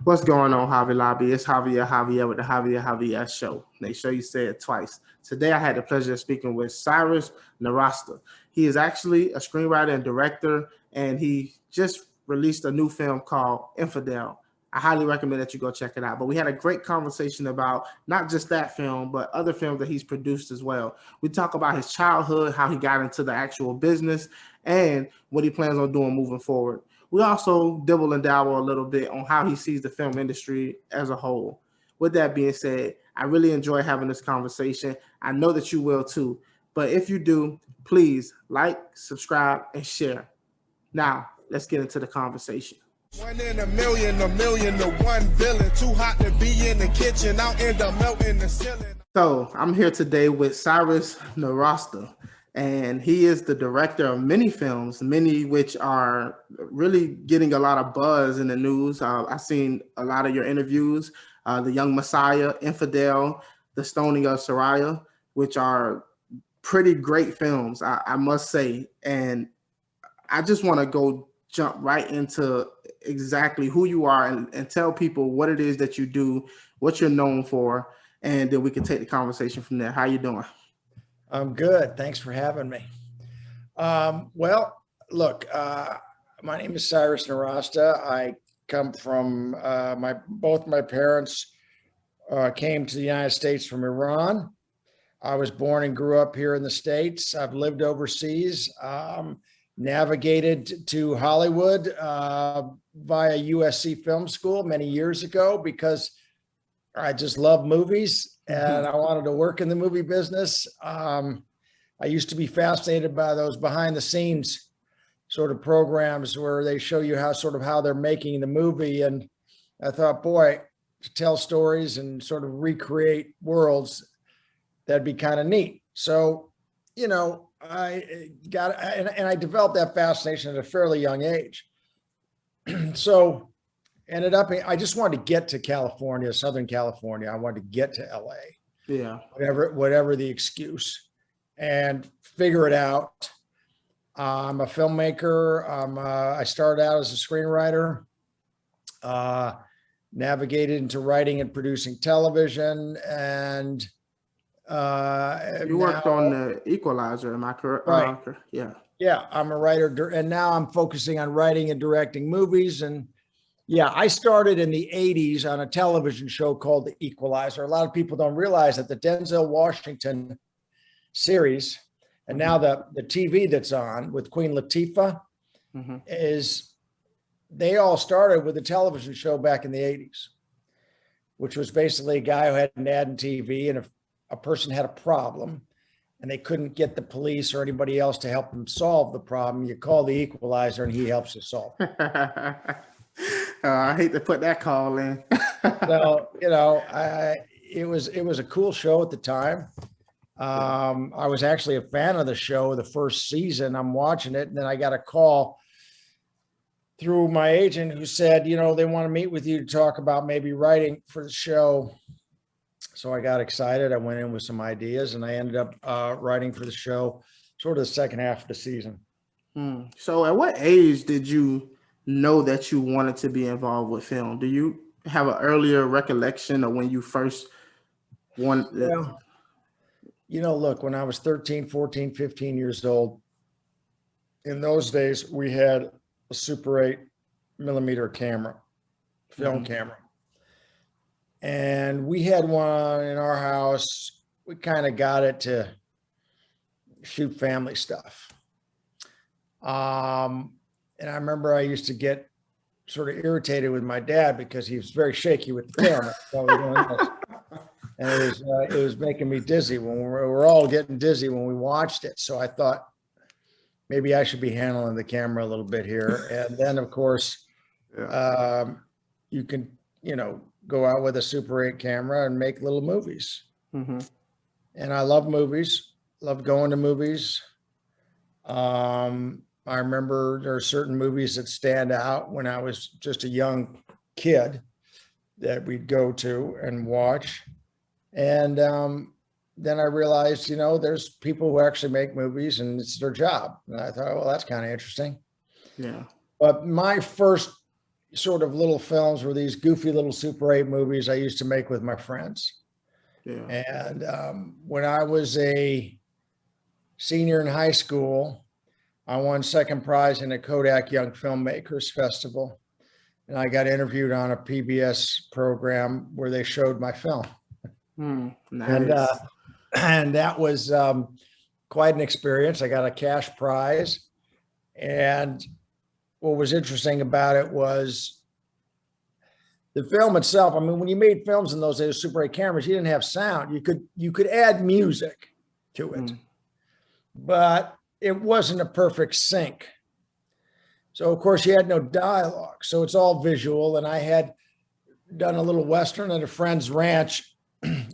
What's going on, Javier Lobby? It's Javier with the Javier Show. Make sure you say it twice. Today, I had the pleasure of speaking with Cyrus Nowrasteh. He is actually a screenwriter and director, and he just released a new film called Infidel. I highly recommend that you go check it out. But we had a great conversation about not just that film, but other films that he's produced as well. We talk about his childhood, how he got into the actual business, and what he plans on doing moving forward. We also dibble and dabble a little bit on how he sees the film industry as a whole. With that being said, I really enjoy having this conversation. I know that you will too. But if you do, please like, subscribe, and share. Now, let's get into the conversation. 1 in a million to one villain. Too hot to be in the kitchen. I'll end up melting the ceiling. So I'm here today with Cyrus Nowrasteh. And he is the director of many films, many which are really getting a lot of buzz in the news. I've seen a lot of your interviews, The Young Messiah, Infidel, The Stoning of Soraya, which are pretty great films, I must say. And I just want to jump right into exactly who you are and tell people what it is that you do, what you're known for, and then we can take the conversation from there. How you doing? I'm good. Thanks for having me. Well, look, my name is Cyrus Nowrasteh. I come from, both my parents came to the United States from Iran. I was born and grew up here in the States. I've lived overseas, navigated to Hollywood via USC Film School many years ago because I just love movies and I wanted to work in the movie business. I used to be fascinated by those behind the scenes sort of programs where they show you how they're making the movie. And I thought, boy, to tell stories and sort of recreate worlds, that'd be kind of neat. So, you know, I developed that fascination at a fairly young age. So ended up, I just wanted to get to California, Southern California. I wanted to get to LA. Yeah. Whatever the excuse, and figure it out. I'm a filmmaker. I started out as a screenwriter, navigated into writing and producing television. And you worked on The Equalizer, am I correct? Right. Yeah. Yeah, I'm a writer, and now I'm focusing on writing and directing movies. And yeah, I started in the 80s on a television show called The Equalizer. A lot of people don't realize that the Denzel Washington series, and now the TV that's on with Queen Latifah, they all started with a television show back in the 80s, which was basically a guy who had an ad in TV, and if a person had a problem and they couldn't get the police or anybody else to help them solve the problem, you call the Equalizer and he helps you solve it. I hate to put that call in. So, you know, it was a cool show at the time. I was actually a fan of the show the first season. I'm watching it, and then I got a call through my agent who said, you know, they want to meet with you to talk about maybe writing for the show. So I got excited. I went in with some ideas, and I ended up writing for the show sort of the second half of the season. So at what age did you know that you wanted to be involved with film? Do you have an earlier recollection of when you first wanted? Well, you know, look, when I was 13, 14, 15 years old, in those days, we had a Super 8 millimeter camera, film camera. And we had one in our house. We kind of got it to shoot family stuff. And I remember I used to get sort of irritated with my dad because he was very shaky with the camera. And it was making me dizzy when we were all getting dizzy when we watched it. So I thought maybe I should be handling the camera a little bit here. And then, of course, you can, you know, go out with a Super 8 camera and make little movies. And I love movies, love going to movies. I remember there are certain movies that stand out when I was just a young kid that we'd go to and watch. And then I realized, you know, there's people who actually make movies and it's their job. And I thought, well, that's kind of interesting. Yeah. But my first sort of little films were these goofy little Super 8 movies I used to make with my friends. Yeah. And when I was a senior in high school, I won second prize in a Kodak Young Filmmakers Festival. And I got interviewed on a PBS program where they showed my film. Nice. And that was quite an experience. I got a cash prize. And what was interesting about it was the film itself. I mean, when you made films in those days, Super 8 cameras, you didn't have sound. You could add music to it, but it wasn't a perfect sync. So of course you had no dialogue. So it's all visual. And I had done a little Western at a friend's ranch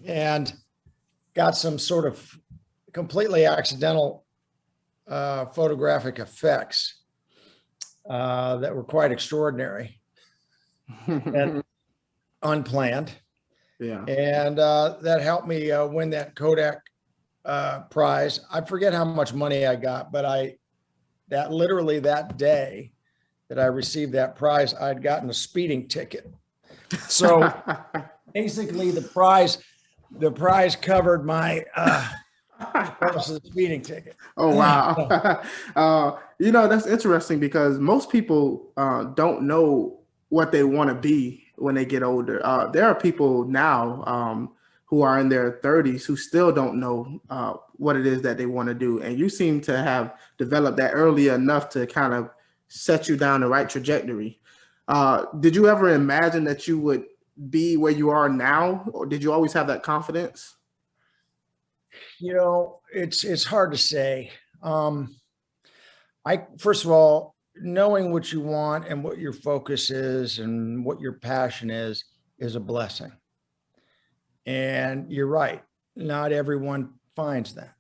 and got some sort of completely accidental photographic effects that were quite extraordinary and unplanned. Yeah. And that helped me win that Kodak prize. I forget how much money I got, but literally that day that I received that prize, I'd gotten a speeding ticket. So basically the prize covered my price of the speeding ticket. Oh, wow. That's interesting because most people don't know what they want to be when they get older. There are people now who are in their 30s who still don't know what it is that they want to do. And you seem to have developed that early enough to kind of set you down the right trajectory. Did you ever imagine that you would be where you are now, or did you always have that confidence? It's hard to say. First of all, knowing what you want and what your focus is and what your passion is a blessing. And you're right. Not everyone finds that.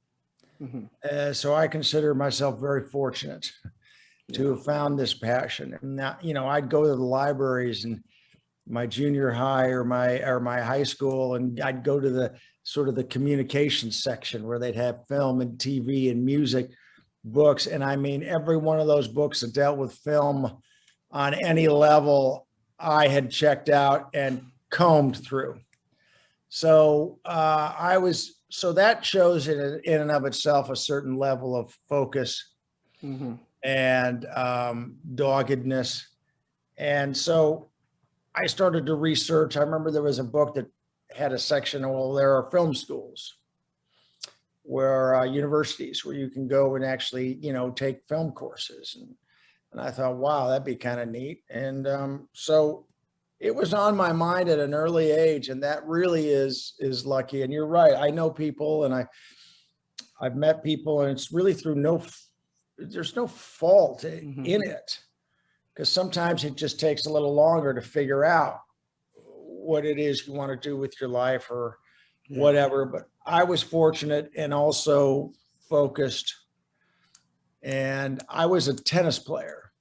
So I consider myself very fortunate to have found this passion. And now, I'd go to the libraries in my junior high or my high school, and I'd go to the sort of the communications section where they'd have film and TV and music books. And I mean, every one of those books that dealt with film on any level, I had checked out and combed through. So that shows in and of itself a certain level of focus and doggedness. And so I started to research. I remember there was a book that had a section, well, there are film schools where universities where you can go and actually, take film courses. And I thought, wow, that'd be kind of neat. And so it was on my mind at an early age, and that really is lucky. And you're right. I know people, and I've met people, and it's really through there's no fault in it, because sometimes it just takes a little longer to figure out what it is you want to do with your life or whatever. But I was fortunate and also focused, and I was a tennis player.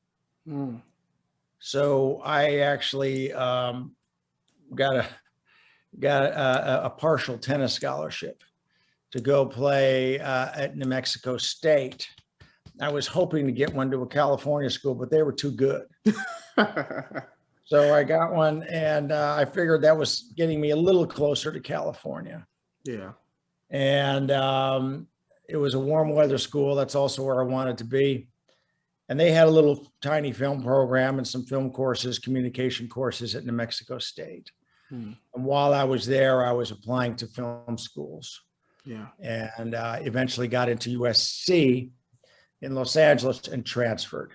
So I actually got a partial tennis scholarship to go play at New Mexico State. I was hoping to get one to a California school, but they were too good. So I got one, and I figured that was getting me a little closer to California. Yeah. And it was a warm weather school. That's also where I wanted to be. And they had a little tiny film program and some film courses, communication courses at New Mexico State. And while I was there, I was applying to film schools. Yeah. And eventually got into USC in Los Angeles and transferred.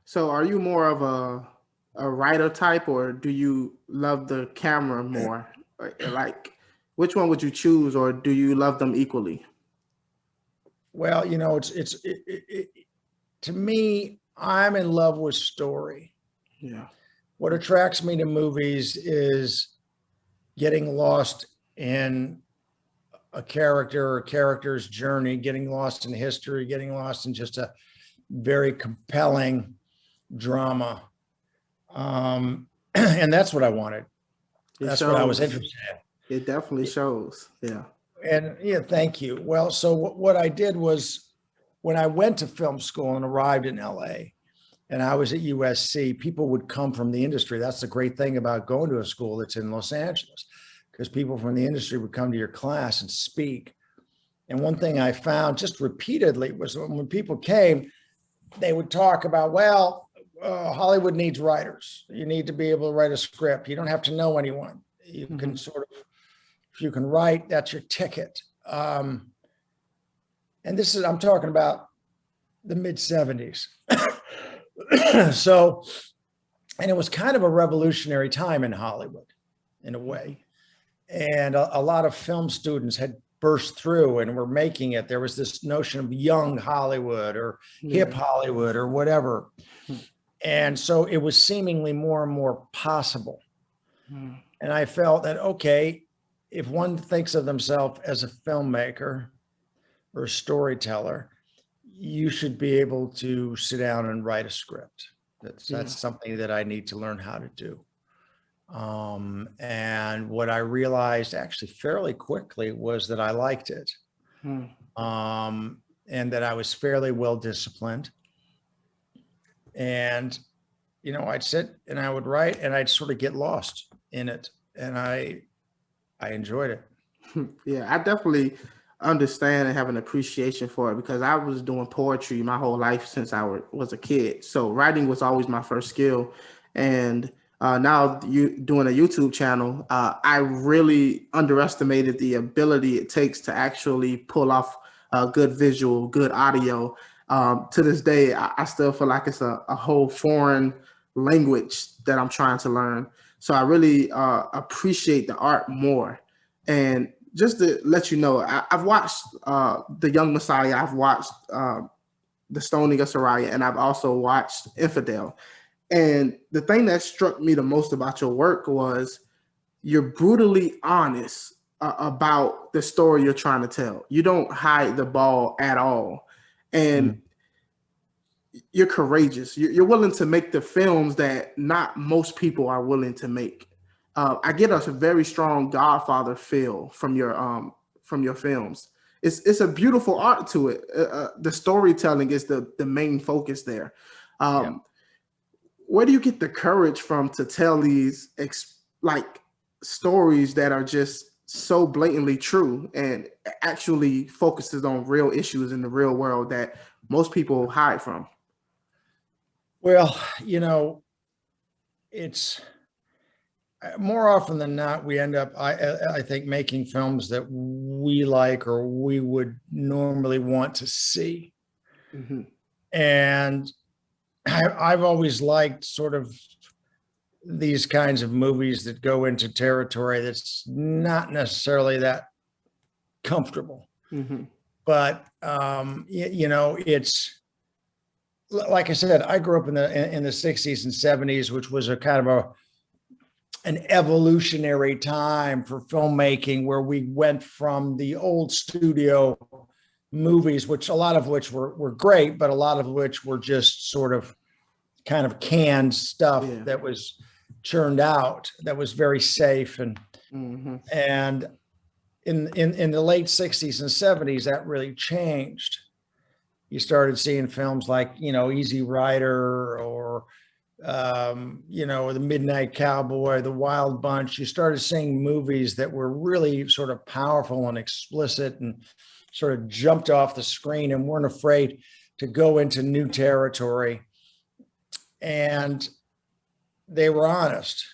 So are you more of a writer type, or do you love the camera more? Like, which one would you choose, or do you love them equally? Well, to me, I'm in love with story. Yeah. What attracts me to movies is getting lost in a character or character's journey, getting lost in history, getting lost in just a very compelling drama. And that's what I wanted. That's what I was interested in. It definitely shows. Yeah. And thank you. Well, so what I did was, when I went to film school and arrived in LA, and I was at USC, people would come from the industry. That's the great thing about going to a school that's in Los Angeles, because people from the industry would come to your class and speak. And one thing I found just repeatedly was when people came, they would talk about, well, Hollywood needs writers. You need to be able to write a script. You don't have to know anyone. You can sort of, if you can write, that's your ticket. And this is, I'm talking about the mid 70s. So, and it was kind of a revolutionary time in Hollywood in a way. And a lot of film students had burst through and were making it. There was this notion of young Hollywood or hip Hollywood or whatever. And so it was seemingly more and more possible. And I felt that, okay, if one thinks of themselves as a filmmaker or a storyteller, you should be able to sit down and write a script. That's something that I need to learn how to do. And what I realized actually fairly quickly was that I liked it. And that I was fairly well disciplined. And, you know, I'd sit and I would write and I'd sort of get lost in it. And I enjoyed it. Yeah, I definitely understand and have an appreciation for it, because I was doing poetry my whole life since I was a kid. So writing was always my first skill. And now you doing a YouTube channel, I really underestimated the ability it takes to actually pull off good visual, good audio. To this day, I still feel like it's a whole foreign language that I'm trying to learn. So I really appreciate the art more. And just to let you know, I've watched The Young Messiah. I've watched The Stoning of Soraya, and I've also watched Infidel. And the thing that struck me the most about your work was you're brutally honest about the story you're trying to tell. You don't hide the ball at all. And you're courageous. You're willing to make the films that not most people are willing to make. I get a very strong Godfather feel from your films. It's a beautiful art to it. The storytelling is the main focus there. Where do you get the courage from to tell these stories that are just so blatantly true and actually focuses on real issues in the real world that most people hide from? Well, you know, it's more often than not, we end up, I think, making films that we like or we would normally want to see. And I've always liked sort of these kinds of movies that go into territory that's not necessarily that comfortable. But, you know, it's, like I said, I grew up in the 60s and 70s, which was a kind of an evolutionary time for filmmaking, where we went from the old studio movies, which a lot of which were great, but a lot of which were just sort of kind of canned stuff that was churned out, that was very safe. And and in the late 60s and 70s, that really changed. You started seeing films like, you know, Easy Rider or, you know, The Midnight Cowboy, The Wild Bunch. You started seeing movies that were really sort of powerful and explicit and sort of jumped off the screen and weren't afraid to go into new territory. And they were honest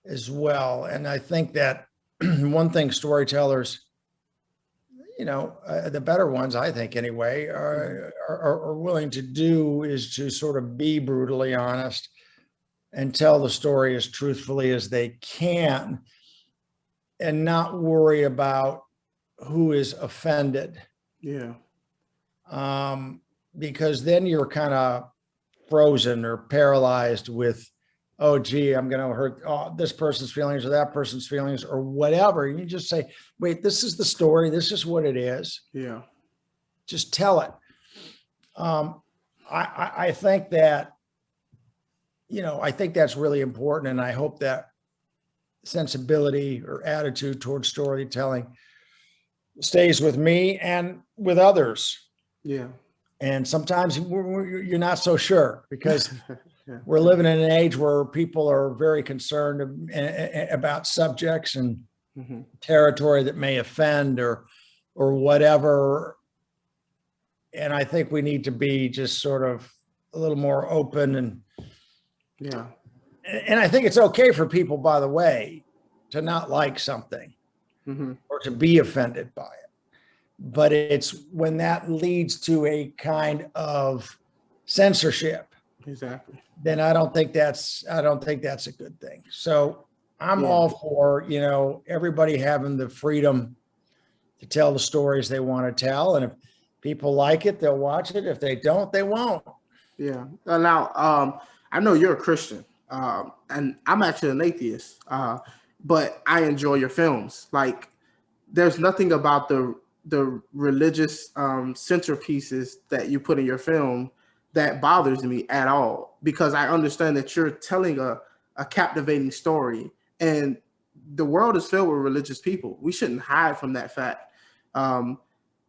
as well. And I think that one thing storytellers, you know, the better ones, I think anyway, are willing to do is to sort of be brutally honest and tell the story as truthfully as they can and not worry about who is offended. Because then you're kind of frozen or paralyzed with, oh, gee, I'm going to hurt this person's feelings or that person's feelings or whatever. You just say, wait, this is the story. This is what it is. Just tell it. I think that, you know, I think that's really important. And I hope that sensibility or attitude towards storytelling stays with me and with others. And sometimes you're not so sure, because Yeah. we're living in an age where people are very concerned about subjects and Mm-hmm. territory that may offend or whatever. And I think we need to be just sort of a little more open, Yeah. and I think it's okay for people, by the way, to not like something Mm-hmm. or to be offended by it. But it's when that leads to a kind of censorship, Exactly. then I don't think that's a good thing. So I'm Yeah. all for, everybody having the freedom to tell the stories they want to tell. And if people like it, they'll watch it. If they don't, they won't. Yeah. Now, I know you're a Christian, and I'm actually an atheist, but I enjoy your films. Like, there's nothing about the religious centerpieces that you put in your film that bothers me at all, because I understand that you're telling a captivating story, and the world is filled with religious people. We shouldn't hide from that fact,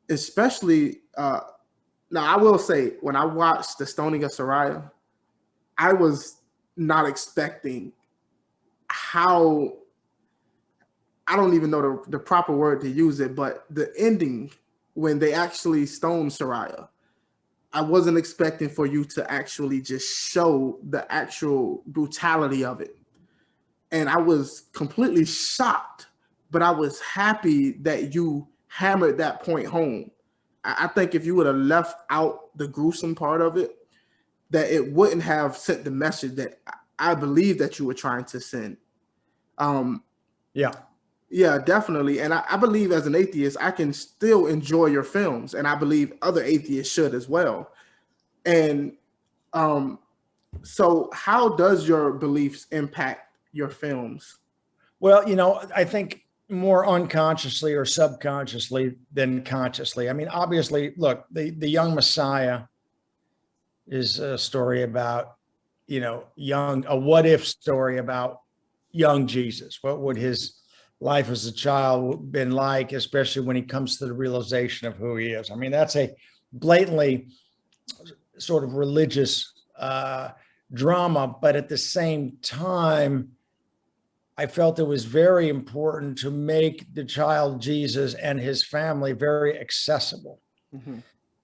especially. Now, I will say, when I watched the stoning of Soraya, I was not expecting how, I don't even know the proper word to use it, but the ending when they actually stoned Soraya, I wasn't expecting for you to actually just show the actual brutality of it. And I was completely shocked, but I was happy that you hammered that point home. I think if you would have left out the gruesome part of it, that it wouldn't have sent the message that I believe that you were trying to send. Yeah. Yeah, definitely. And I believe, as an atheist, I can still enjoy your films, and I believe other atheists should as well. And so how does your beliefs impact your films? Well, I think more unconsciously or subconsciously than consciously. I mean, obviously, look, the Young Messiah is a story about, a what if story about young Jesus. What would his life as a child been like, especially when he comes to the realization of who he is? I mean, that's a blatantly sort of religious drama, but at the same time, I felt it was very important to make the child Jesus and his family very accessible. Mm-hmm.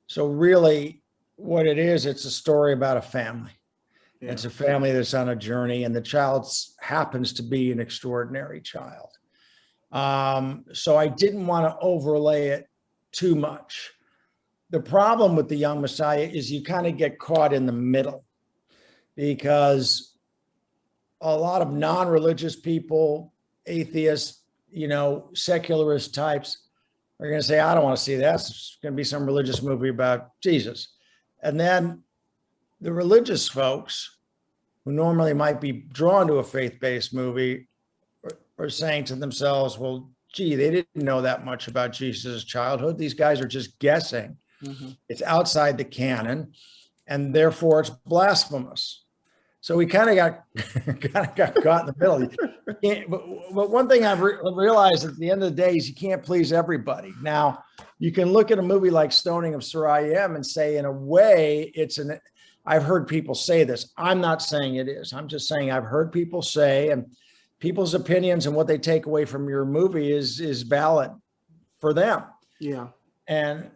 So really what it is, it's a story about a family. Yeah. It's a family that's on a journey, and the child happens to be an extraordinary child. So I didn't want to overlay it too much. The problem with the Young Messiah is you kind of get caught in the middle, because a lot of non-religious people, atheists, secularist types, are going to say, I don't want to see that. It's going to be some religious movie about Jesus. And then the religious folks, who normally might be drawn to a faith-based movie, are saying to themselves, well, gee, they didn't know that much about Jesus' childhood. These guys are just guessing. Mm-hmm. It's outside the canon, and therefore it's blasphemous. So we kind of got caught in the middle. But one thing I've realized at the end of the day is you can't please everybody. Now, you can look at a movie like Stoning of Soraya and say, in a way, I've heard people say this. I'm not saying it is. I'm just saying I've heard people say, and people's opinions and what they take away from your movie is valid for them. Yeah. And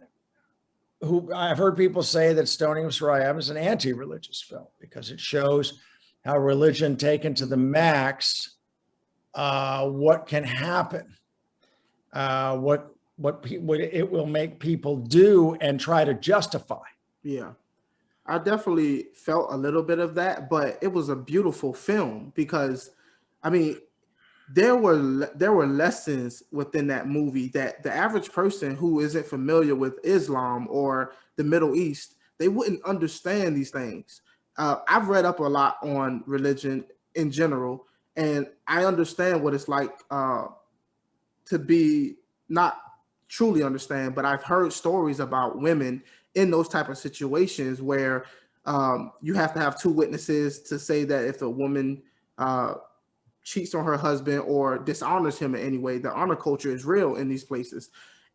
I've heard people say that Stoning of Soraya is an anti-religious film because it shows how religion taken to the max, what can happen, what it will make people do and try to justify. Yeah. I definitely felt a little bit of that, but it was a beautiful film because, I mean, there were lessons within that movie that the average person who isn't familiar with Islam or the Middle East, they wouldn't understand these things. I've read up a lot on religion in general, and I understand what it's like to be not truly understand, but I've heard stories about women in those type of situations where you have to have two witnesses to say that if a woman cheats on her husband or dishonors him in any way, the honor culture is real in these places.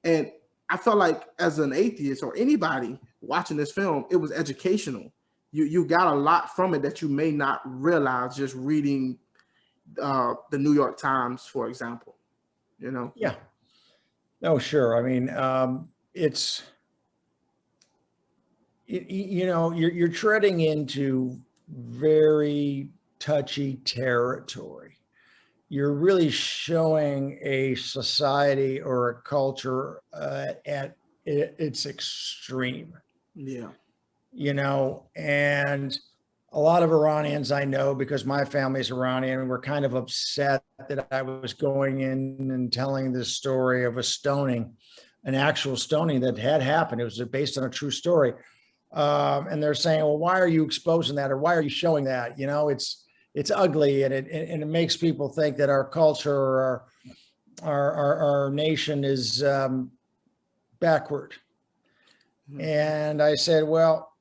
And I felt like as an atheist or anybody watching this film, it was educational. You got a lot from it that you may not realize just reading the New York Times, for example. You know? Yeah. No, sure. I mean, it's, you know, you're treading into very touchy territory. You're really showing a society or a culture at its extreme. Yeah. You know, and a lot of Iranians I know, because my family's Iranian, were kind of upset that I was going in and telling this story of a stoning, an actual stoning that had happened. It was based on a true story. And they're saying, well, why are you exposing that? Or why are you showing that? You know, it's ugly, and it makes people think that our culture or our nation is backward. Mm-hmm. And I said, well,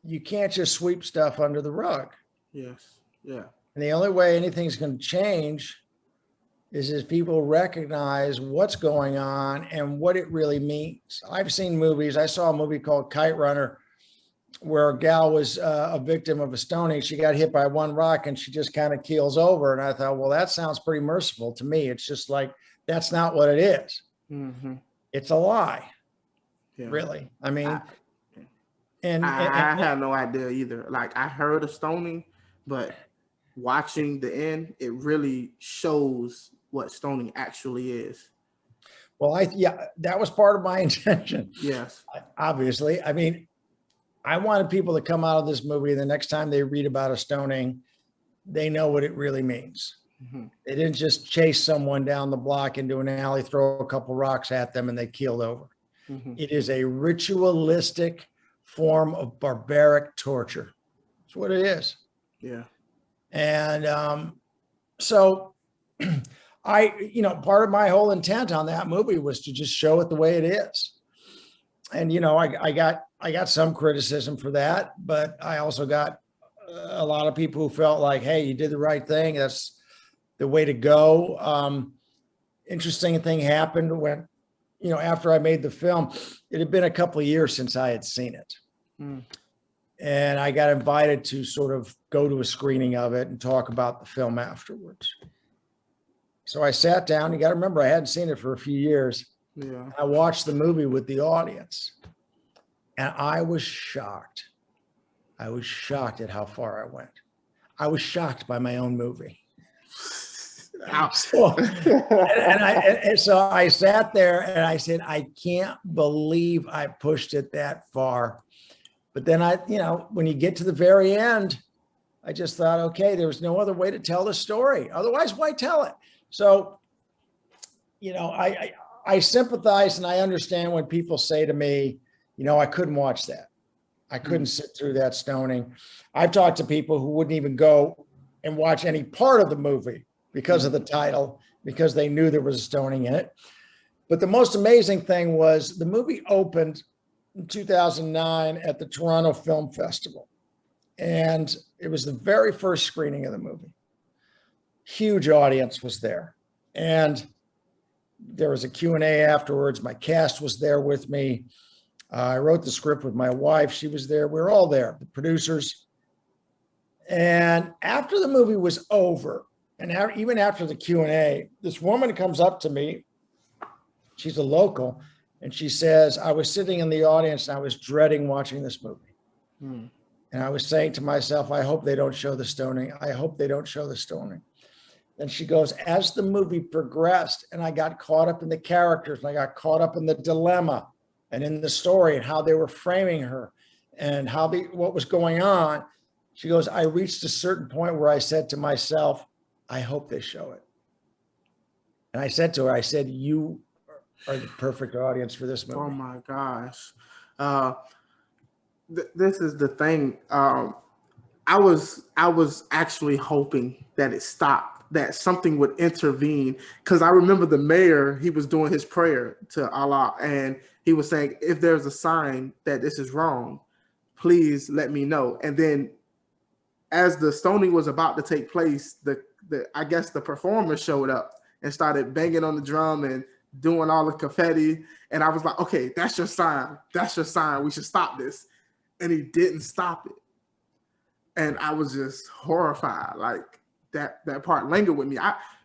you can't just sweep stuff under the rug. Yes. Yeah. And the only way anything's going to change is if people recognize what's going on and what it really means. I've seen movies. I saw a movie called Kite Runner, where a gal was a victim of a stoning. She got hit by one rock and she just kind of keels over. And I thought, well, that sounds pretty merciful to me. It's just like, that's not what it is. Mm-hmm. It's a lie. Yeah. Really. I mean, I had no idea either. Like, I heard of stoning, but watching the end, it really shows what stoning actually is. Well, that was part of my intention. Yes. Obviously. I mean, I wanted people to come out of this movie, the next time they read about a stoning, they know what it really means. Mm-hmm. They didn't just chase someone down the block into an alley, throw a couple rocks at them, and they keeled over. Mm-hmm. It is a ritualistic form of barbaric torture. That's what it is. Yeah. And so part of my whole intent on that movie was to just show it the way it is. And, I got some criticism for that, but I also got a lot of people who felt like, hey, you did the right thing. That's the way to go. Interesting thing happened when, after I made the film, it had been a couple of years since I had seen it. Mm. And I got invited to sort of go to a screening of it and talk about the film afterwards. So I sat down. You got to remember, I hadn't seen it for a few years. Yeah. I watched the movie with the audience, and I was shocked. I was shocked at how far I went. I was shocked by my own movie. So I sat there and I said, I can't believe I pushed it that far. But then when you get to the very end, I just thought, okay, there was no other way to tell the story. Otherwise, why tell it? So, I sympathize and I understand when people say to me, I couldn't watch that. I couldn't sit through that stoning. I've talked to people who wouldn't even go and watch any part of the movie because of the title, because they knew there was a stoning in it. But the most amazing thing was the movie opened in 2009 at the Toronto Film Festival. And it was the very first screening of the movie. Huge audience was there. And there was a Q&A afterwards. My cast was there with me. I wrote the script with my wife. She was there. We were all there, the producers. And after the movie was over, and even after the Q&A, this woman comes up to me. She's a local. And she says, I was sitting in the audience and I was dreading watching this movie. Hmm. And I was saying to myself, I hope they don't show the stoning. I hope they don't show the stoning. And she goes, as the movie progressed and I got caught up in the characters and I got caught up in the dilemma and in the story and how they were framing her and what was going on, she goes, I reached a certain point where I said to myself, I hope they show it. And I said to her, I said, you are the perfect audience for this movie. Oh my gosh. This is the thing. I was actually hoping that it stopped, that something would intervene, because I remember the mayor, he was doing his prayer to Allah and he was saying, if there's a sign that this is wrong, please let me know. And then as the stoning was about to take place, I guess the performer showed up and started banging on the drum and doing all the confetti. And I was like, okay, that's your sign. That's your sign. We should stop this. And he didn't stop it. And I was just horrified. Like that part lingered with me.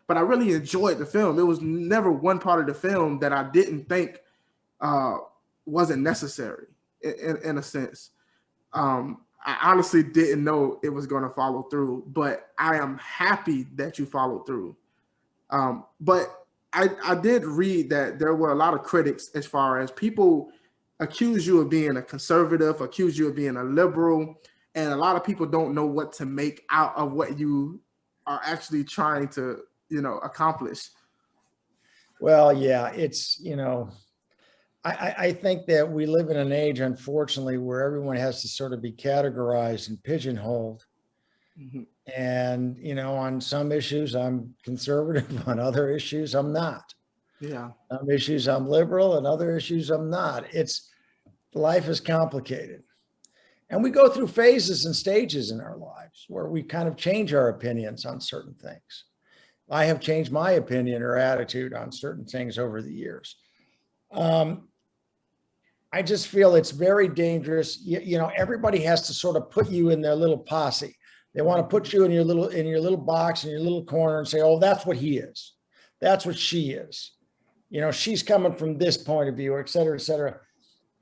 But I really enjoyed the film. It was never one part of the film that I didn't think wasn't necessary in a sense. I honestly didn't know it was going to follow through, but I am happy that you followed through. But I did read that there were a lot of critics as far as people accuse you of being a conservative, accuse you of being a liberal, and a lot of people don't know what to make out of what you are actually trying to, accomplish. Well, yeah, it's, I think that we live in an age, unfortunately, where everyone has to sort of be categorized and pigeonholed. Mm-hmm. And, on some issues, I'm conservative. On other issues, I'm not. Yeah. Some issues, I'm liberal. And other issues, I'm not. Life is complicated. And we go through phases and stages in our lives where we kind of change our opinions on certain things. I have changed my opinion or attitude on certain things over the years. I just feel it's very dangerous. Everybody has to sort of put you in their little posse. They want to put you in your little box, in your little corner, and say, oh, that's what he is. That's what she is. She's coming from this point of view, et cetera, et cetera.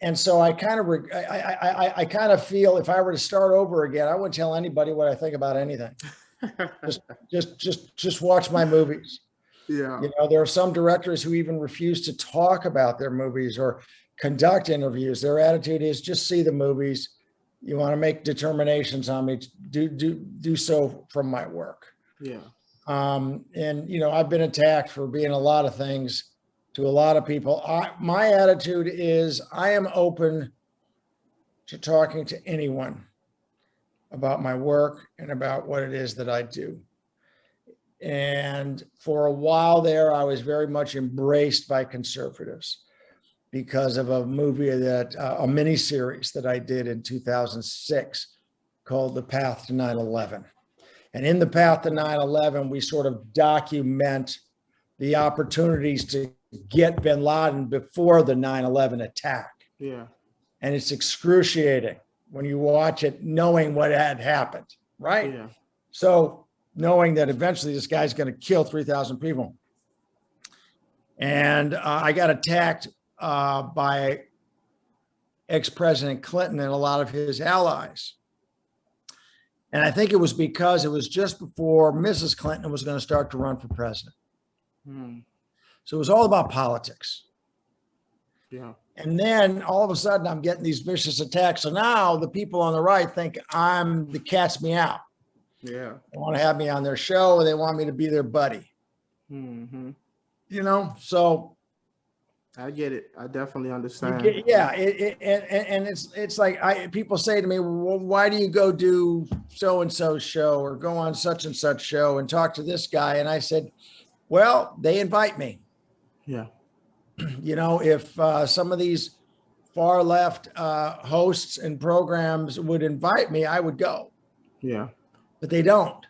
And so I kind of feel if I were to start over again, I wouldn't tell anybody what I think about anything. just watch my movies. Yeah. There are some directors who even refuse to talk about their movies or conduct interviews. Their attitude is just see the movies. You want to make determinations on me, do so from my work. Yeah. And I've been attacked for being a lot of things to a lot of people. My attitude is I am open to talking to anyone about my work and about what it is that I do. And for a while there, I was very much embraced by conservatives because of a movie a miniseries that I did in 2006 called The Path to 9/11. And in The Path to 9/11, we sort of document the opportunities to get bin Laden before the 9/11 attack. Yeah. And it's excruciating when you watch it, knowing what had happened, right? Yeah. So knowing that eventually this guy's going to kill 3,000 people. And I got attacked by ex-President Clinton and a lot of his allies. And I think it was because it was just before Mrs. Clinton was going to start to run for president. So it was all about politics. Yeah. And then all of a sudden I'm getting these vicious attacks. So now the people on the right think I'm the cat's meow. Yeah. They want to have me on their show and they want me to be their buddy. Mm-hmm. So I get it. I definitely understand. And it's like people say to me, well, why do you go do so-and-so show or go on such and such show and talk to this guy? And I said, well, they invite me. Yeah. If some of these far left hosts and programs would invite me, I would go. Yeah. But they don't.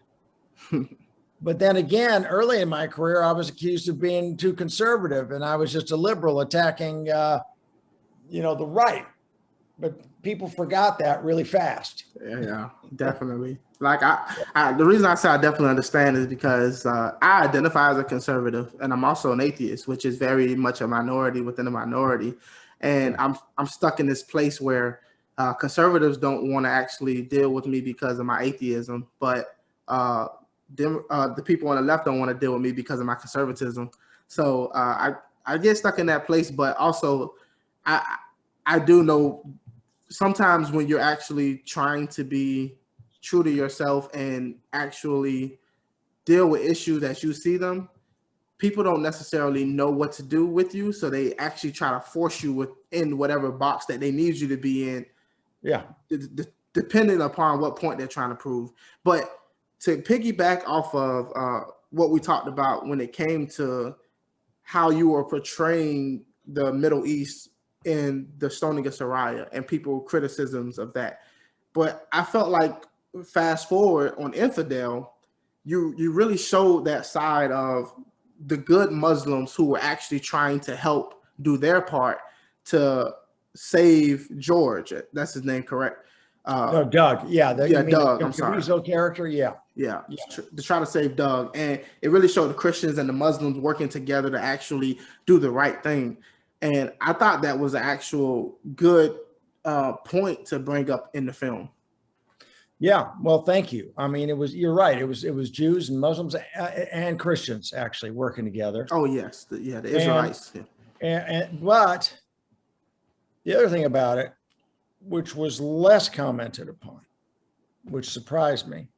But then again, early in my career, I was accused of being too conservative and I was just a liberal attacking, the right. But people forgot that really fast. Yeah, definitely. Like the reason I say I definitely understand is because I identify as a conservative and I'm also an atheist, which is very much a minority within a minority. And I'm stuck in this place where conservatives don't want to actually deal with me because of my atheism, but the people on the left don't want to deal with me because of my conservatism. So I get stuck in that place, but also I do know sometimes when you're actually trying to be true to yourself and actually deal with issues as you see them, people don't necessarily know what to do with you. So they actually try to force you within whatever box that they need you to be in. Yeah. Depending upon what point they're trying to prove. But to piggyback off of what we talked about when it came to how you were portraying the Middle East in the stoning of Soraya and people criticisms of that. But I felt like fast forward on Infidel, you really showed that side of the good Muslims who were actually trying to help do their part to save George. That's his name, correct? No, Doug. Yeah, yeah, you mean Doug. the I'm sorry. Caviezel character. Yeah. Yeah, to try to save Doug. And it really showed the Christians and the Muslims working together to actually do the right thing. And I thought that was an actual good point to bring up in the film. Yeah, well, thank you. I mean, you're right. It was Jews and Muslims and Christians actually working together. Oh, yes. The Israelites. But the other thing about it, which was less commented upon, which surprised me,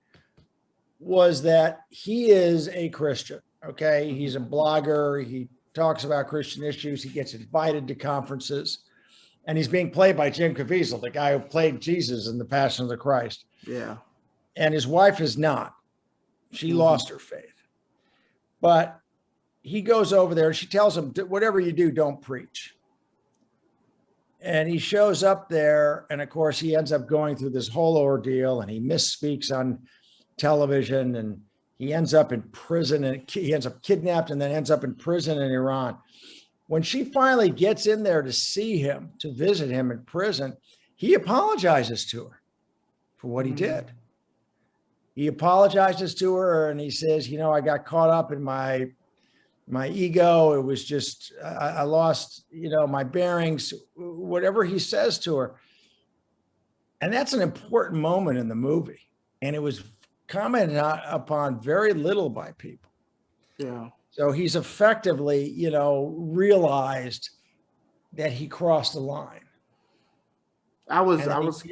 was that he is a Christian. Okay. He's a blogger. He talks about Christian issues. He gets invited to conferences, and he's being played by Jim Caviezel, the guy who played Jesus in The Passion of the Christ. Yeah. And his wife is not. She lost her faith. But he goes over there and she tells him, whatever you do, don't preach. And he shows up there. And of course, he ends up going through this whole ordeal, and he misspeaks on television, and he ends up in prison, and he ends up kidnapped and then ends up in prison in Iran. When she finally gets in there to see him, to visit him in prison, he apologizes to her for what he did. He apologizes to her, and he says, you know, I got caught up in my ego. It was just, I lost, you know, my bearings, whatever he says to her. And that's an important moment in the movie. And it was commented upon very little by people. Yeah. So he's effectively, you know, realized that he crossed the line. I was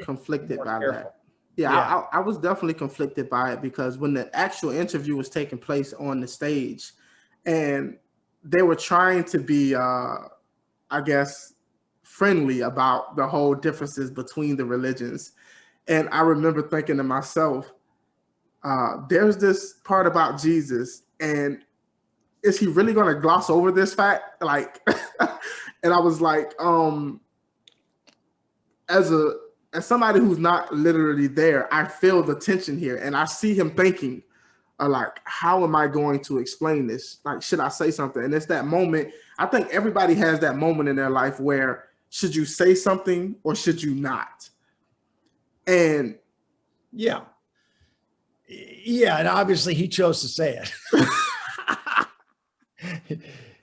conflicted by that. Yeah. I was definitely conflicted by it, because when the actual interview was taking place on the stage, and they were trying to be, I guess, friendly about the whole differences between the religions. And I remember thinking to myself, there's this part about Jesus, and is he really going to gloss over this fact? Like, and I was like, as somebody who's not literally there, I feel the tension here, and I see him thinking, like, how am I going to explain this? Like, should I say something? And it's that moment. I think everybody has that moment in their life where, should you say something or should you not? And yeah, and obviously he chose to say it.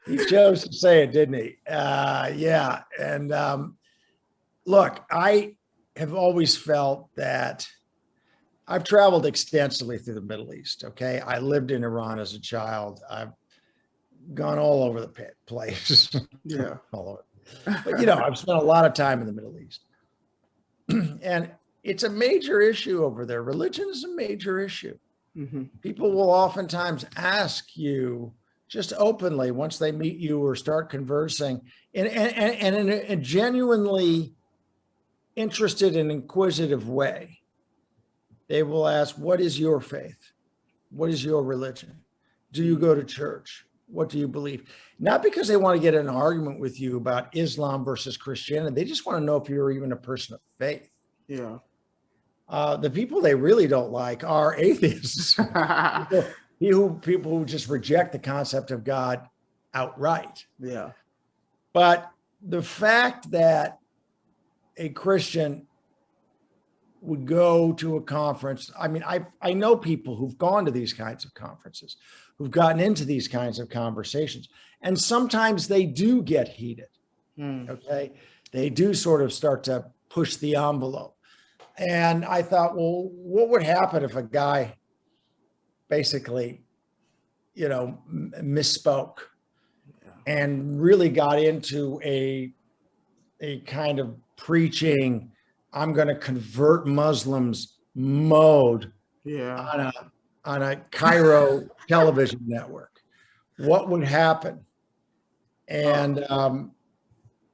He chose to say it, didn't he? Yeah. And look, I have always felt that I've traveled extensively through the Middle East. Okay. I lived in Iran as a child. I've gone all over the place. Yeah. All over. But, you know, I've spent a lot of time in the Middle East. And it's a major issue over there. Religion is a major issue. Mm-hmm. People will oftentimes ask you just openly, once they meet you or start conversing, and in a genuinely interested and inquisitive way, they will ask, what is your faith? What is your religion? Do you go to church? What do you believe? Not because they want to get in an argument with you about Islam versus Christianity. They just want to know if you're even a person of faith. Yeah. The people they really don't like are atheists. People who just reject the concept of God outright. Yeah. But the fact that a Christian would go to a conference, I mean, I know people who've gone to these kinds of conferences, who've gotten into these kinds of conversations, and sometimes they do get heated. Okay. They do sort of start to push the envelope. And I thought, well, what would happen if a guy basically, you know, misspoke and really got into a kind of preaching, I'm going to convert Muslims mode on a Cairo television network? What would happen? And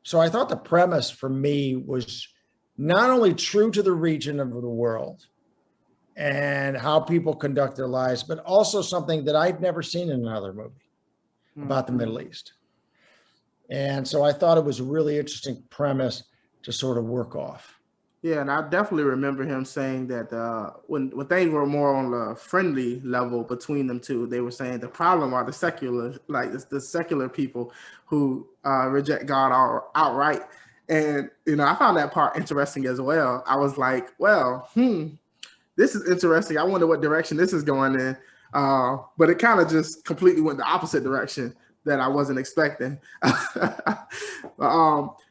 so I thought the premise for me was not only true to the region of the world and how people conduct their lives, but also something that I'd never seen in another movie about the Middle East. And so I thought it was a really interesting premise to sort of work off. Yeah, and I definitely remember him saying that when things were more on the friendly level between them two, they were saying the problem are the secular, like the secular people who reject God outright. And I found that part interesting as well. I was like, well, this is interesting. I wonder what direction this is going in. But it kind of just completely went the opposite direction that I wasn't expecting.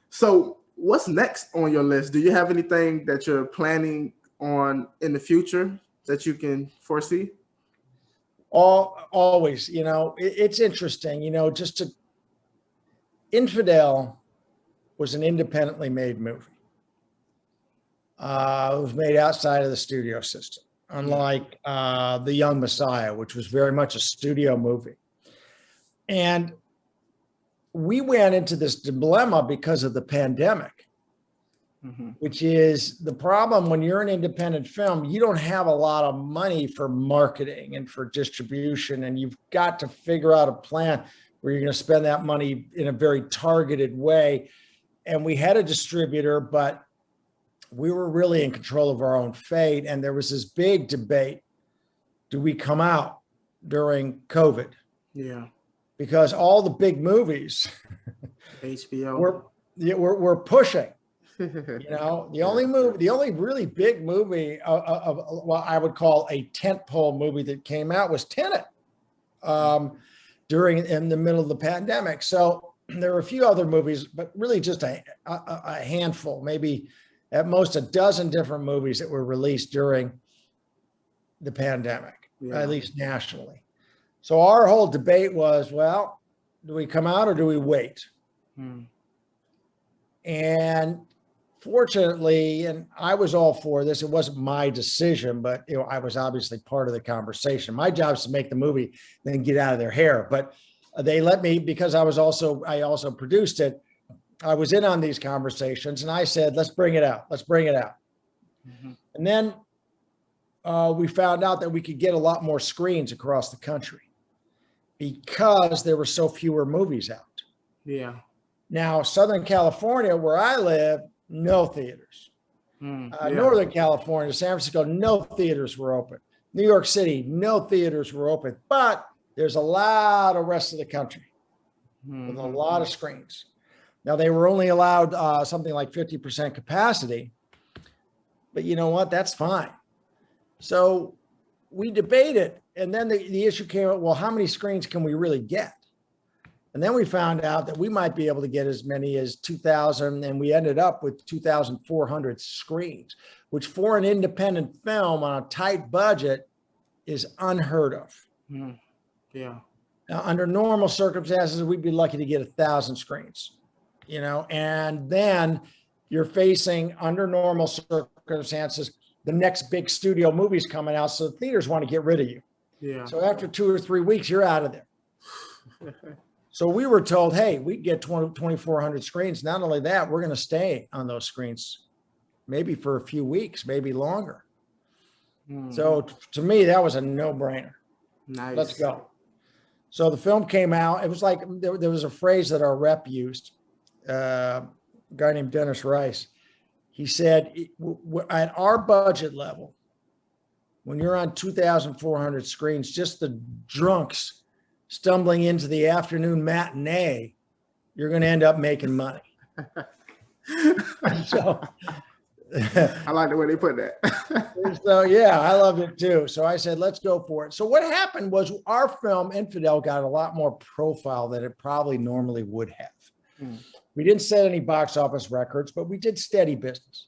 So what's next on your list? Do you have anything that you're planning on in the future that you can foresee? Always, it's interesting, Infidel was an independently made movie. It was made outside of the studio system, unlike The Young Messiah, which was very much a studio movie. And we went into this dilemma because of the pandemic, which is the problem when you're an independent film, you don't have a lot of money for marketing and for distribution, and you've got to figure out a plan where you're going to spend that money in a very targeted way. And we had a distributor, but we were really in control of our own fate. And there was this big debate. Do we come out during COVID? Yeah. Because all the big movies HBO we're pushing. The only really big movie of what I would call a tentpole movie that came out was Tenet in the middle of the pandemic. So there were a few other movies, but really just a handful, maybe at most a dozen different movies that were released during the pandemic, at least nationally. So our whole debate was, well, do we come out or do we wait? And fortunately, and I was all for this, it wasn't my decision, but I was obviously part of the conversation. My job is to make the movie, then get out of their hair. But they let me, because I also produced it. I was in on these conversations, and I said, let's bring it out. Let's bring it out. And then we found out that we could get a lot more screens across the country because there were so fewer movies out. Yeah. Now, Southern California, where I live, no theaters. Northern California, San Francisco, no theaters were open. New York City, no theaters were open. But there's a lot of rest of the country with a lot of screens. Now, they were only allowed something like 50% capacity. But you know what? That's fine. So we debated. And then the issue came up, well, how many screens can we really get? And then we found out that we might be able to get as many as 2,000, and we ended up with 2,400 screens, which for an independent film on a tight budget is unheard of. Yeah. Now, under normal circumstances, we'd be lucky to get 1,000 screens, and then you're facing, under normal circumstances, the next big studio movie's coming out, so the theaters want to get rid of you. Yeah. So after 2 or 3 weeks, you're out of there. So we were told, hey, we get 2,400 screens. Not only that, we're going to stay on those screens, maybe for a few weeks, maybe longer. So to me, that was a no-brainer. Nice. Let's go. So the film came out. It was like, there was a phrase that our rep used, a guy named Dennis Rice. He said, at our budget level, when you're on 2,400 screens, just the drunks stumbling into the afternoon matinee, you're going to end up making money. So I like the way they put that. So yeah, I loved it too. So I said, let's go for it. So what happened was our film Infidel got a lot more profile than it probably normally would have. We didn't set any box office records, but we did steady business.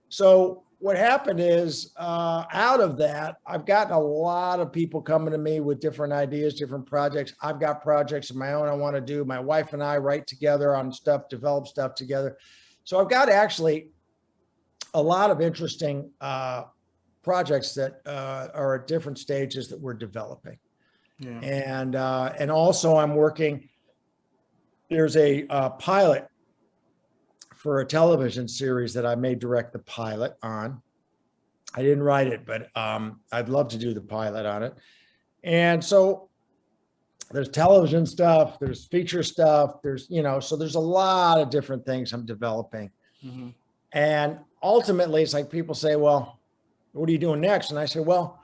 So what happened is, out of that, I've gotten a lot of people coming to me with different ideas, different projects. I've got projects of my own I want to do. My wife and I write together on stuff, develop stuff together. So I've got actually a lot of interesting projects that are at different stages that we're developing. Yeah. And also I'm working, there's a pilot for a television series that I may direct the pilot on. I didn't write it, but I'd love to do the pilot on it. And so there's television stuff, there's feature stuff, there's, so there's a lot of different things I'm developing. And ultimately it's like people say, well, what are you doing next? And I say, well,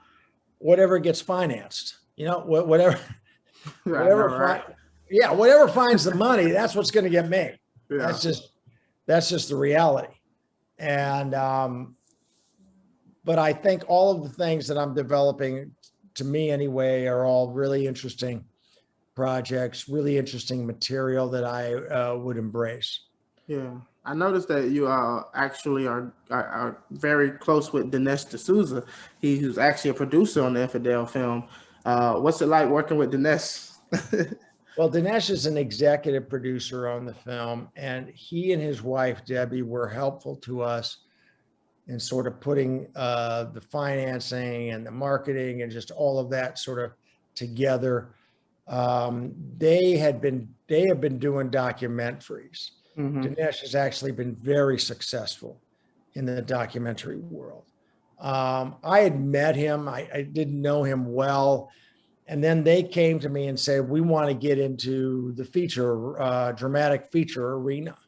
whatever gets financed, whatever, I know, right? whatever finds the money, that's what's going to get made. Yeah. That's just the reality. And, but I think all of the things that I'm developing, to me anyway, are all really interesting projects, really interesting material that I would embrace. Yeah. I noticed that you actually are very close with Deepak Dsouza. Who's actually a producer on the Infidel film. What's it like working with Dinesh? Well, Dinesh is an executive producer on the film, and he and his wife, Debbie, were helpful to us in sort of putting the financing and the marketing and just all of that sort of together. They have been doing documentaries. Dinesh has actually been very successful in the documentary world. I had met him. I didn't know him well. And then they came to me and said, we want to get into the dramatic feature arena.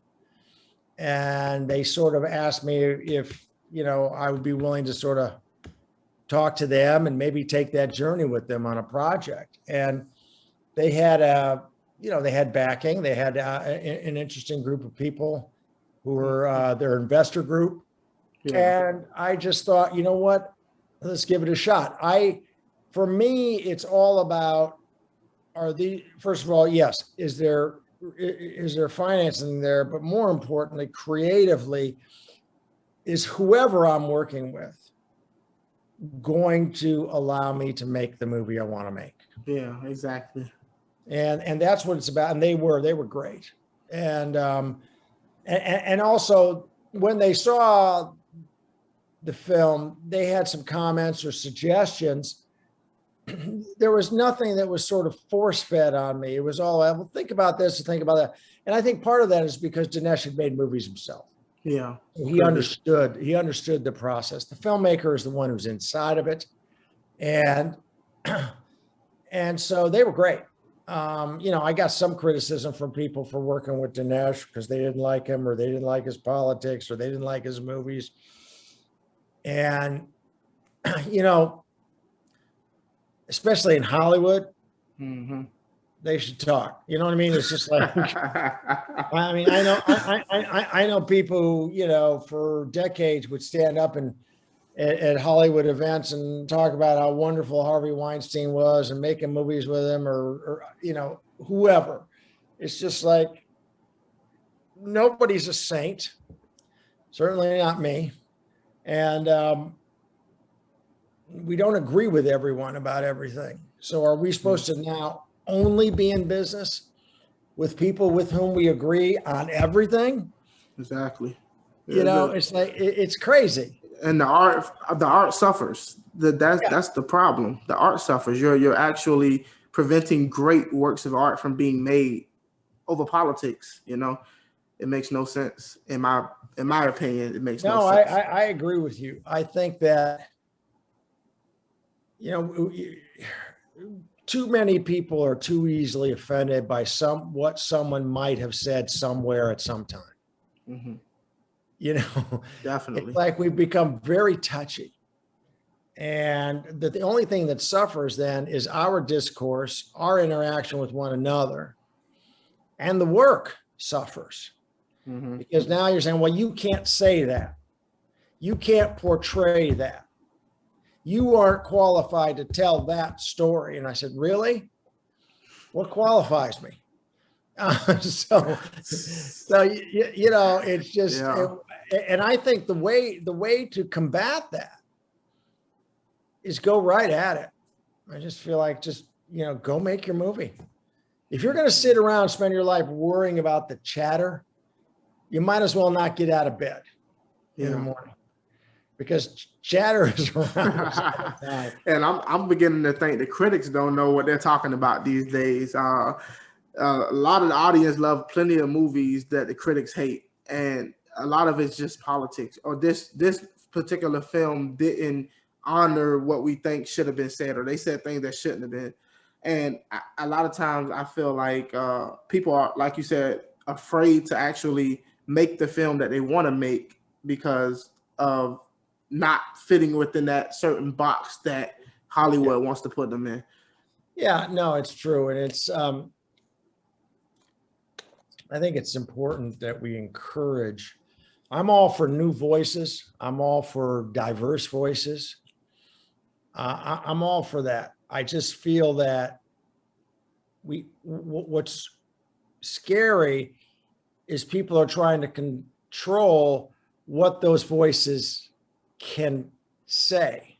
And they sort of asked me if, I would be willing to sort of talk to them and maybe take that journey with them on a project. And they had they had backing. They had an interesting group of people who were their investor group. Yeah. And I just thought, you know what, let's give it a shot. For me, it's all about, first of all, yes, is there financing there? But more importantly, creatively, is whoever I'm working with going to allow me to make the movie I want to make? Yeah, exactly. And that's what it's about. And they were great. And also when they saw the film, they had some comments or suggestions. There was nothing that was sort of force fed on me. It was all, well, think about this and think about that. And I think part of that is because Dinesh had made movies himself. Yeah. He understood the process. The filmmaker is the one who's inside of it. And so they were great. I got some criticism from people for working with Dinesh because they didn't like him, or they didn't like his politics, or they didn't like his movies. And, especially in Hollywood, they should talk. You know what I mean? It's just like, I mean, I know people who, for decades would stand up at Hollywood events and talk about how wonderful Harvey Weinstein was and making movies with him, or whoever. It's just like, nobody's a saint, certainly not me. And we don't agree with everyone about everything. So are we supposed to now only be in business with people with whom we agree on everything? Exactly. It's like, it's crazy. And the art suffers. That's the problem. The art suffers. You're actually preventing great works of art from being made over politics. It makes no sense. In my opinion, it makes no sense. I agree with you. I think that too many people are too easily offended by what someone might have said somewhere at some time. Definitely. It's like we've become very touchy, and that the only thing that suffers then is our discourse, our interaction with one another, and the work suffers. Because now you're saying, well, you can't say that. You can't portray that. You aren't qualified to tell that story. And I said, really? What qualifies me? So it's just, and I think the way to combat that is go right at it. I just feel like go make your movie. If you're going to sit around and spend your life worrying about the chatter, you might as well not get out of bed in the morning, because chatter is around. And I'm beginning to think the critics don't know what they're talking about these days. A lot of the audience love plenty of movies that the critics hate, and a lot of it's just politics. Or this particular film didn't honor what we think should have been said, or they said things that shouldn't have been. And a lot of times I feel like people are, like you said, afraid to actually make the film that they want to make, because of not fitting within that certain box that Hollywood wants to put them in. Yeah, no, it's true. And it's, I think it's important that we encourage, I'm all for new voices. I'm all for diverse voices. I'm all for that. I just feel that what's scary is people are trying to control what those voices can say,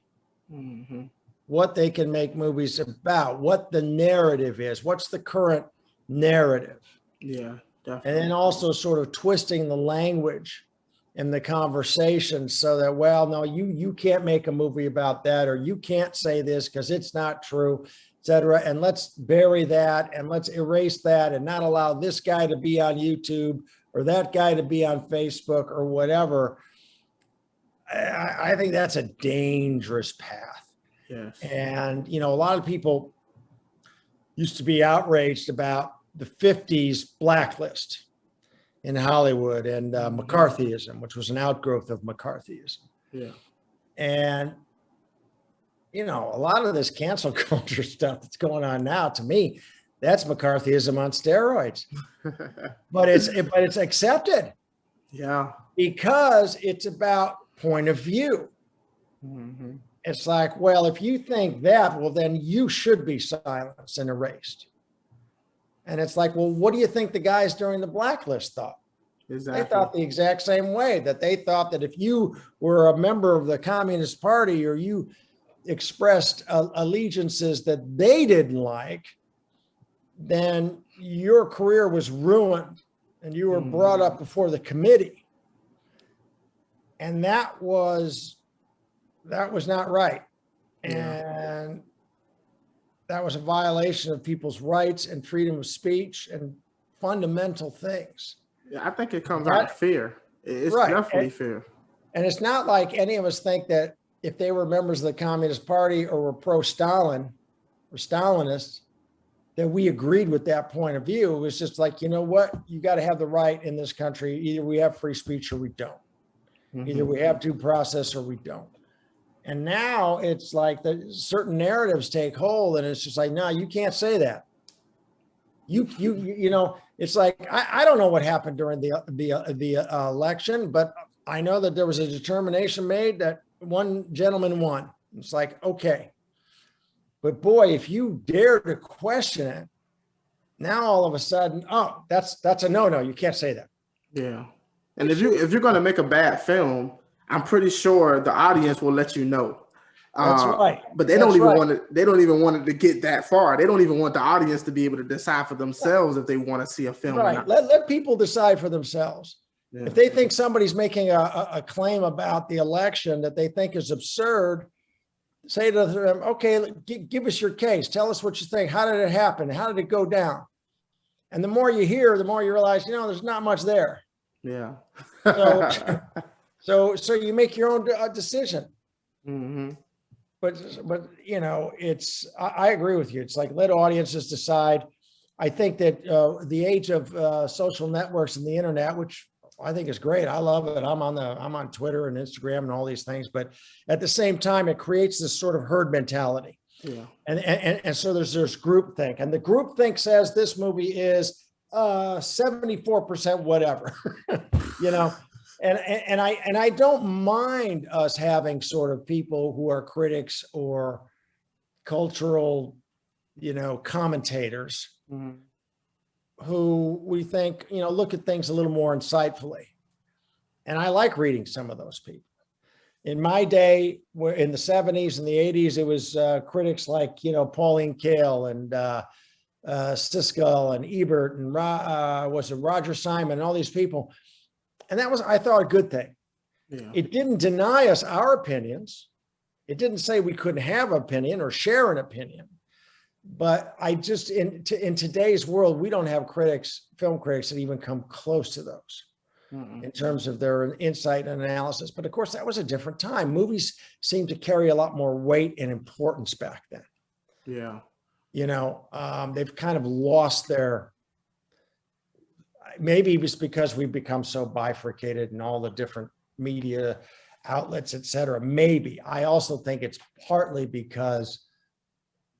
what they can make movies about, what the narrative is, what's the current narrative. Yeah, definitely. And then also sort of twisting the language in the conversation so that, well, no, you can't make a movie about that, or you can't say this because it's not true, et cetera. And let's bury that and let's erase that and not allow this guy to be on YouTube or that guy to be on Facebook or whatever. I think that's a dangerous path. Yes. And, you know, a lot of people used to be outraged about the 50s blacklist in Hollywood and McCarthyism, which was an outgrowth of McCarthyism. Yeah. And, you know, a lot of this cancel culture stuff that's going on now, to me, that's McCarthyism on steroids. But it's accepted. Yeah. Because it's about point of view. It's like, well, if you think that, well, then you should be silenced and erased. And it's like, well, what do you think the guys during the blacklist thought? Exactly. They thought the exact same way, that they thought that if you were a member of the Communist Party or you expressed allegiances that they didn't like, then your career was ruined and you were brought up before the committee. And that was not right. And that was a violation of people's rights and freedom of speech and fundamental things. Yeah, I think it comes out of fear. It's definitely fear. And it's not like any of us think that if they were members of the Communist Party or were pro-Stalin or Stalinists, that we agreed with that point of view. It was just like, you know what? You got to have the right in this country. Either we have free speech or we don't. Either we have due process or we don't. And now it's like the certain narratives take hold, and it's just like, no, you can't say that. You know, it's like, I don't know what happened during the election, but I know that there was a determination made that one gentleman won. It's like, okay, but boy, if you dare to question it, now all of a sudden, oh, that's a no. You can't say that. Yeah. And if you're going to make a bad film, I'm pretty sure the audience will let you know. That's right. But they don't even want it. They don't even want it to get that far. They don't even want the audience to be able to decide for themselves if they want to see a film. Right. Or not. Let people decide for themselves. Yeah. If they think somebody's making a claim about the election that they think is absurd, say to them, okay, give us your case. Tell us what you think. How did it happen? How did it go down? And the more you hear, the more you realize, you know, there's not much there. Yeah. So you make your own decision. But you know, I agree with you. It's like, let audiences decide. I think that the age of social networks and the internet, which I think is great. I love it. I'm on Twitter and Instagram and all these things, but at the same time, it creates this sort of herd mentality. Yeah. And so there's groupthink, and the groupthink says this movie is 74% whatever, you know. And I don't mind us having sort of people who are critics or cultural, you know, commentators who we think, you know, look at things a little more insightfully. And I like reading some of those people. In my day, in the 70s and the 80s, it was critics like, you know, Pauline Kael and Siskel and Ebert and Roger Simon and all these people. And that was, I thought, a good thing. Yeah. It didn't deny us our opinions. It didn't say we couldn't have an opinion or share an opinion. But I just, in today's world, we don't have film critics that even come close to those in terms of their insight and analysis. But of course, that was a different time. Movies seemed to carry a lot more weight and importance back then. Yeah. You know, they've kind of lost their, maybe it's because we've become so bifurcated in all the different media outlets, et cetera. Maybe. I also think it's partly because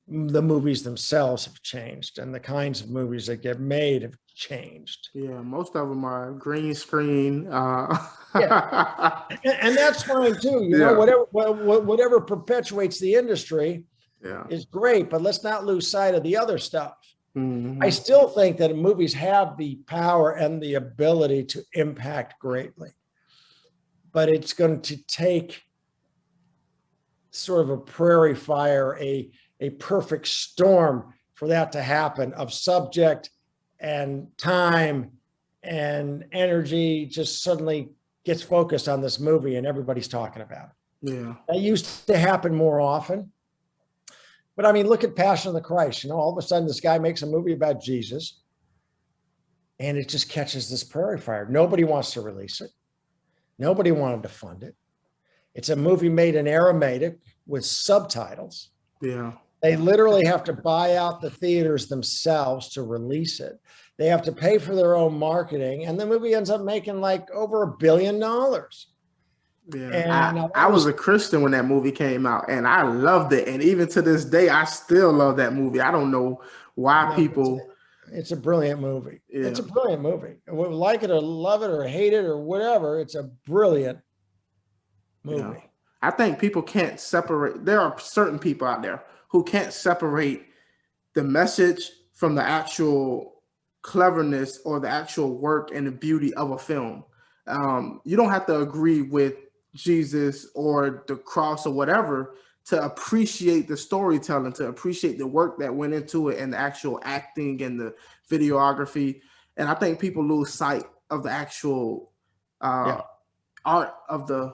the movies themselves have changed and the kinds of movies that get made have changed. Yeah, most of them are green screen. Yeah. And that's fine too. You know, whatever perpetuates the industry is great, but let's not lose sight of the other stuff. Mm-hmm. I still think that movies have the power and the ability to impact greatly, but it's going to take sort of a prairie fire, a perfect storm for that to happen, of subject and time and energy just suddenly gets focused on this movie and everybody's talking about it. Yeah. That used to happen more often. But I mean, look at Passion of the Christ. You know, all of a sudden this guy makes a movie about Jesus and it just catches this prairie fire. Nobody wants to release it. Nobody wanted to fund it. It's a movie made in Aramaic with subtitles. Yeah. They literally have to buy out the theaters themselves to release it. They have to pay for their own marketing, and the movie ends up making like over $1 billion. Yeah, and I was a Christian when that movie came out, and I loved it. And even to this day, I still love that movie. I don't know why people. It's a brilliant movie. Yeah. It's a brilliant movie. Like it or love it or hate it or whatever, it's a brilliant movie. Yeah. I think people can't separate. There are certain people out there who can't separate the message from the actual cleverness or the actual work and the beauty of a film. You don't have to agree with Jesus or the cross or whatever to appreciate the storytelling, to appreciate the work that went into it and the actual acting and the videography. And I think people lose sight of the actual art of the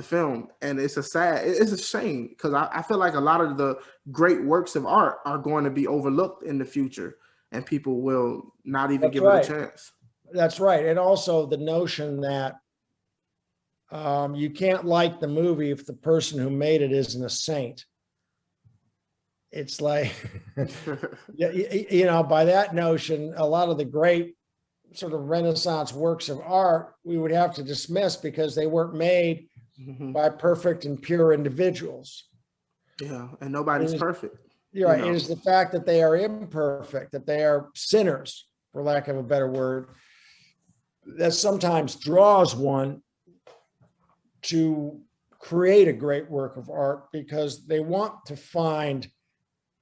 film. And it's a shame, because I feel like a lot of the great works of art are going to be overlooked in the future and people will not even give it a chance. That's right. And also the notion that you can't like the movie if the person who made it isn't a saint. It's like, you know, by that notion, a lot of the great sort of Renaissance works of art, we would have to dismiss because they weren't made by perfect and pure individuals. Yeah, and nobody's perfect. You're right. It is the fact that they are imperfect, that they are sinners, for lack of a better word, that sometimes draws one to create a great work of art, because they want to find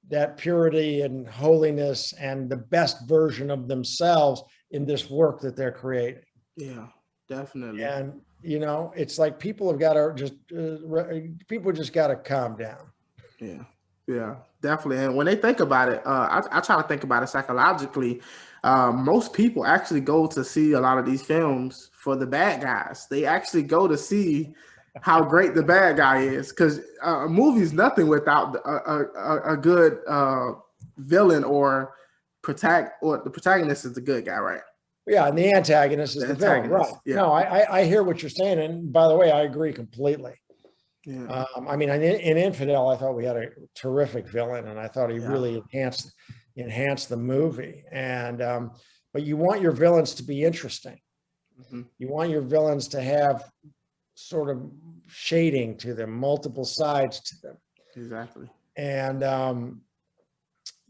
that purity and holiness and the best version of themselves in this work that they're creating. Yeah, definitely. And, you know, it's like people have got to people just got to calm down. Yeah, definitely. And when they think about it, I try to think about it psychologically. Most people actually go to see a lot of these films for the bad guys. They actually go to see how great the bad guy is, because a movie's nothing without a good villain or the protagonist is the good guy, right? Yeah, and the antagonist is the villain, right? Yeah. No, I hear what you're saying, and by the way, I agree completely. Yeah. I mean, in Infidel, I thought we had a terrific villain, and I thought he really enhanced the movie. And but you want your villains to be interesting. You want your villains to have sort of shading to them, multiple sides to them. Exactly. And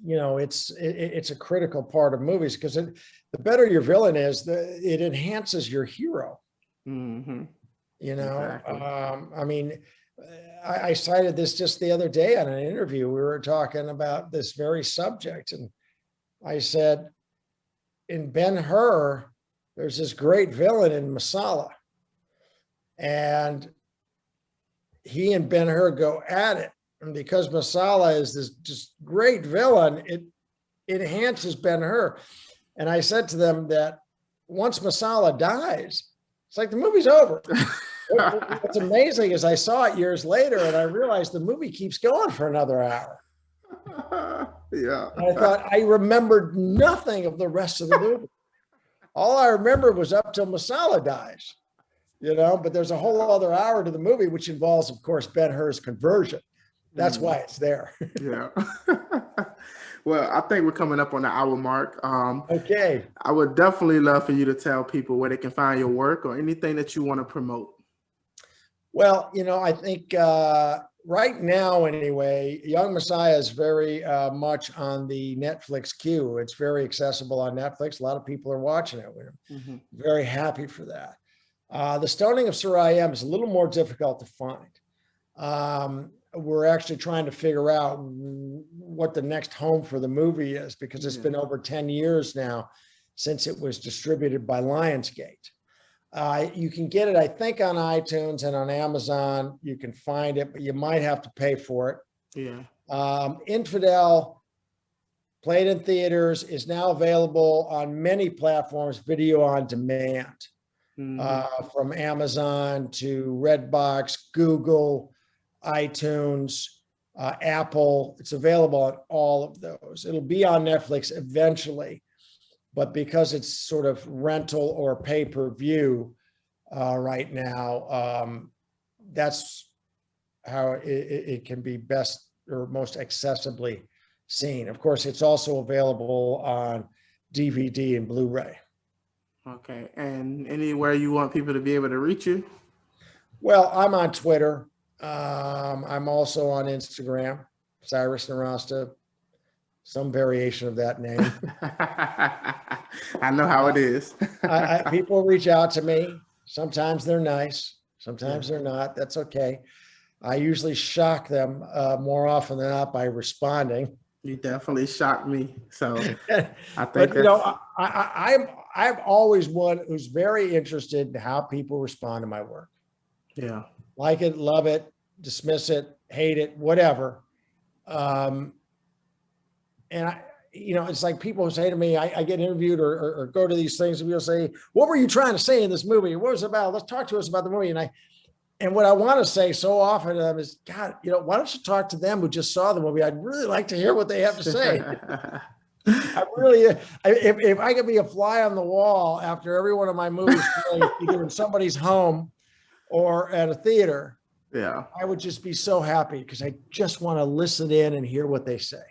you know, it's a critical part of movies, because the better your villain is, it enhances your hero. You know, exactly. I mean, I cited this just the other day on an interview. We were talking about this very subject, and I said, in Ben-Hur, there's this great villain in Masala, and he and Ben-Hur go at it. And because Masala is this just great villain, it enhances Ben-Hur. And I said to them that once Masala dies, it's like the movie's over. What's amazing is I saw it years later, and I realized the movie keeps going for another hour. Yeah. And I thought, I remembered nothing of the rest of the movie. All I remember was up till Masala dies, you know, but there's a whole other hour to the movie, which involves, of course, Ben-Hur's conversion. That's why it's there. Yeah. Well, I think we're coming up on the hour mark. Okay. I would definitely love for you to tell people where they can find your work or anything that you want to promote. Well, I think right now, anyway, Young Messiah is very much on the Netflix queue. It's very accessible on Netflix. A lot of people are watching it. We're very happy for that. The Stoning of Soraya is a little more difficult to find. We're actually trying to figure out what the next home for the movie is, because it's been over 10 years now since it was distributed by Lionsgate. You can get it, I think, on iTunes and on Amazon. You can find it, but you might have to pay for it. Yeah. Infidel, played in theaters, is now available on many platforms, video on demand, from Amazon to Redbox, Google, iTunes, Apple. It's available on all of those. It'll be on Netflix eventually, but because it's sort of rental or pay-per-view right now, that's how it can be best or most accessibly seen. Of course, it's also available on DVD and Blu-ray. Okay. And anywhere you want people to be able to reach you? Well, I'm on Twitter. I'm also on Instagram, Cyrus Nowrasteh, some variation of that name. I know how it is. People reach out to me. Sometimes they're nice. Sometimes they're not. That's okay. I usually shock them more often than not by responding. You definitely shocked me. So I But think I'm always one who's very interested in how people respond to my work. Yeah. Like it, love it, dismiss it, hate it, whatever. And it's like people say to me, I get interviewed or go to these things and people say, what were you trying to say in this movie? What was it about? Let's talk to us about the movie. And what I want to say so often to them is, God, why don't you talk to them who just saw the movie? I'd really like to hear what they have to say. If I could be a fly on the wall after every one of my movies, either in somebody's home or at a theater, I would just be so happy, because I just want to listen in and hear what they say.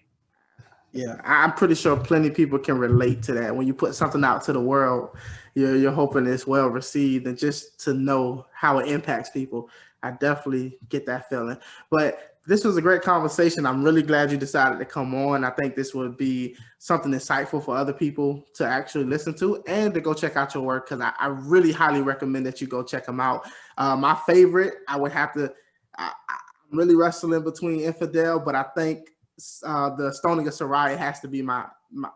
Yeah, I'm pretty sure plenty of people can relate to that. When you put something out to the world, you're hoping it's well received, and just to know how it impacts people, I definitely get that feeling. But this was a great conversation. I'm really glad you decided to come on. I think this would be something insightful for other people to actually listen to and to go check out your work, because I really highly recommend that you go check them out. My favorite, I would have to, I'm really wrestling between Infidel, but I think the Stoning of Soraya has to be my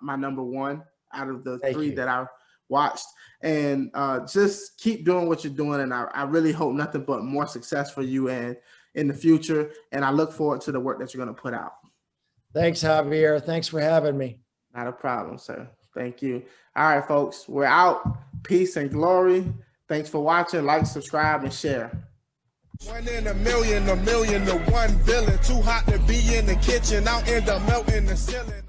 number one out of the three that I watched. And just keep doing what you're doing, and I really hope nothing but more success for you and in the future, and I look forward to the work that you're going to put out. Thanks, Javier. Thanks for having me. Not a problem, sir. Thank you. All right, folks, we're out. Peace and glory. Thanks for watching. Like, subscribe, and share. 1 in a million to one villain. Too hot to be in the kitchen, out in the melting the ceiling.